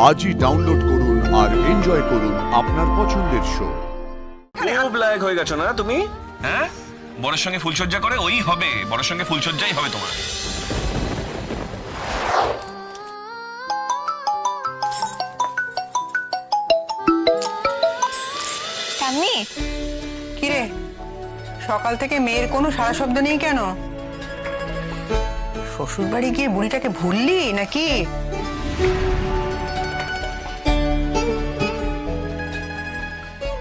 আজই ডাউনলোড করুন আর এনজয় করুন আপনার পছন্দের শো। খুব লায়ক হয়ে গেছো না তুমি? হ্যাঁ, বড়ের সঙ্গে ফুলসজ্জা করে ওই হবে, বড়ের সঙ্গে ফুলসজ্জাই হবে তোমার। টাম্মি, কিরে, সকাল থেকে মেয়ের কোনো সারা শব্দ নেই কেন? শ্বশুর বাড়ি গিয়ে বুড়িটাকে ভুললি নাকি?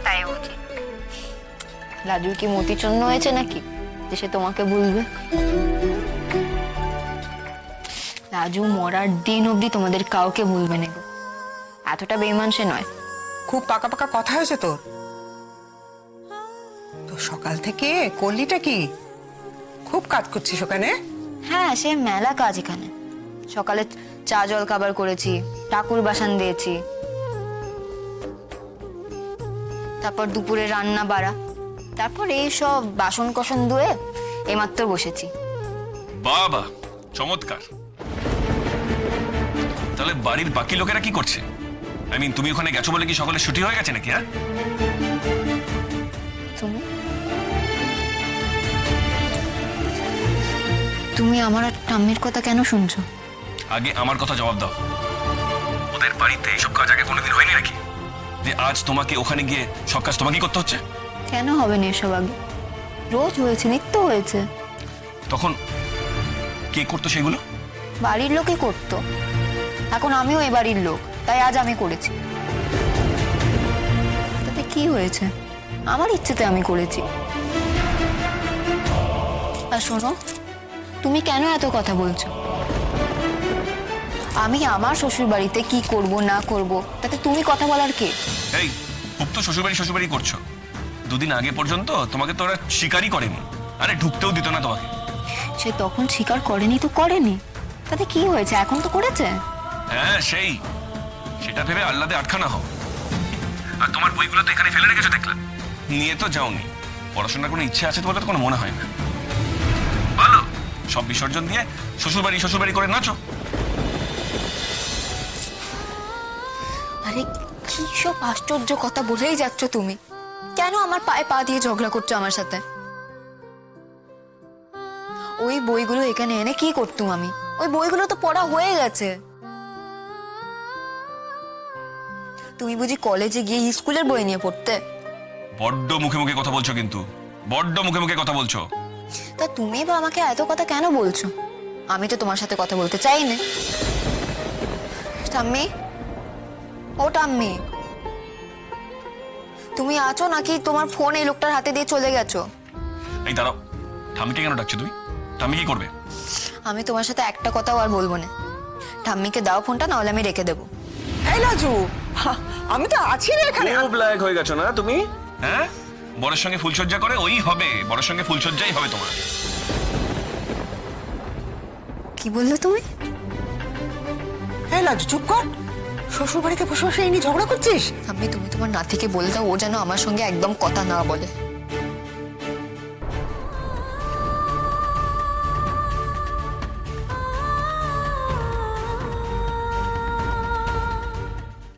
তাই বুঝি রাজুর কি মতিচন্ন হয়েছে নাকি যে সে তোমাকে ভুলবে? রাজু মরার দিন অবধি তোমাদের কাউকে ভুলবে না গো। এতটা বেঈমান সে নয়। খুব পাকা পাকা কথা হয়েছে তোর। তো সকাল থেকে করলিটা কি? খুব কাজ করছিস ওখানে? হ্যাঁ, সে মেলা কাজ এখানে। সকালে চা জল খাবার করেছি, ঠাকুর বাসান দিয়েছি, তারপর দুপুরে রান্না বাড়া, তারপর এই সব বাসন কোসন ধুয়ে এইমাত্র বসেছি। বাবা, চমৎকার। তাহলে বাড়ির বাকি লোকেরা কি করছে? তুমি ওখানে গেছো বলে কি সকলে ছুটি হয়ে গেছে নাকি? হ্যাঁ, তুমি আমার আর টাম্মির কথা কেন শুনছো? আগে আমার কথা জবাব দাও। ওদের বাড়িতে এইসব কাজ আগে কোনোদিন হয়নি নাকি, যে আজ তোমাকে ওখানে গিয়ে সব কাজ তোমাকেই করতে হচ্ছে? কেন হবে না এসব? আগে রোজ হয়েছে, নিত্য হয়েছে। তখন কে করতো সেগুলো? বাড়ির লোকই করতো। এখন আমিও এই বাড়ির লোক, তাই আজ আমি করেছি। তাতে কি হয়েছে? আমার ইচ্ছেতে আমি করেছি। আর শোনো, তুমি কেন এত কথা বলছো? আমি আমার শ্বশুর বাড়িতে কি করব না করব তাতে তুমি কথা বলার কে? এই, খুব তো শ্বশুরবাড়ি করছো। দুদিন আগে পর্যন্ত তোমাকে তো ওরা স্বীকারই করেনি, আরে ঢুকতেও দিত না তোমাকে। সে তখন স্বীকার করেনি তো করেনি, তাতে কি হয়েছে? এখন তো করেছে। হ্যাঁ, সেটা ভেবে আল্লাদে আটখানা হও। আর তোমার বইগুলো তো এখানে ফেলে রেখেছো দেখলাম, নিয়ে তো যাওনি। পড়াশোনার কোনো ইচ্ছে আছে বলে তো কোনো মনে হয় না। ভালো, সব বিসর্জন দিয়ে শ্বশুরবাড়ি করে নাচো। আরে কি সব আশ্চর্য কথা বলেই যাচ্ছ তুমি? কেন আমার পায়ে পা দিয়ে ঝগড়া করছো আমার সাথে? ওই বইগুলো এখানে এনে কি করতুম আমি? ওই বইগুলো তো পড়া হয়ে গেছে। তুমি বুঝি কলেজে গিয়ে স্কুলের বই নিয়ে পড়তে? বড্ড মুখে মুখে কথা বলছো, কিন্তু বড্ড মুখে মুখে কথা বলছো। তা তুমি বা আমাকে এত কথা কেন বলছো? আমি তো তোমার সাথে কথা বলতে চাই না। টাম্মি, ও টাম্মি, তুমি আছো নাকি তোমার ফোন এই লোকটার হাতে দিয়ে চলে গেছো? এই দাঁড়াও, ঠাম্মিকে কেন ডাকছো তুমি? ঠাম্মি কি করবে? আমি তোমার সাথে একটা কথাও আর বলবো না। ঠাম্মিকে দাও ফোনটা, নাহলে আমি রেখে দেবো। এই রাজু, আমি তো আছি রে এখানে। খুব লায়ক হয়ে গেছো না তুমি? হ্যাঁ, বড়ের সঙ্গে ফুলসজ্জা করে ওই হবে, বড়ের সঙ্গে ফুলসজ্জাই হবে তোমার। কি বললে তুমি? এই রাজু, চুপ কর। শ্বশুর বাড়িতে বসে বসে এই নিয়ে ঝগড়া করছিস? তুমি তোমার নাতিকে বলে দাও ও যেন আমার সঙ্গে একদম কথা না বলে।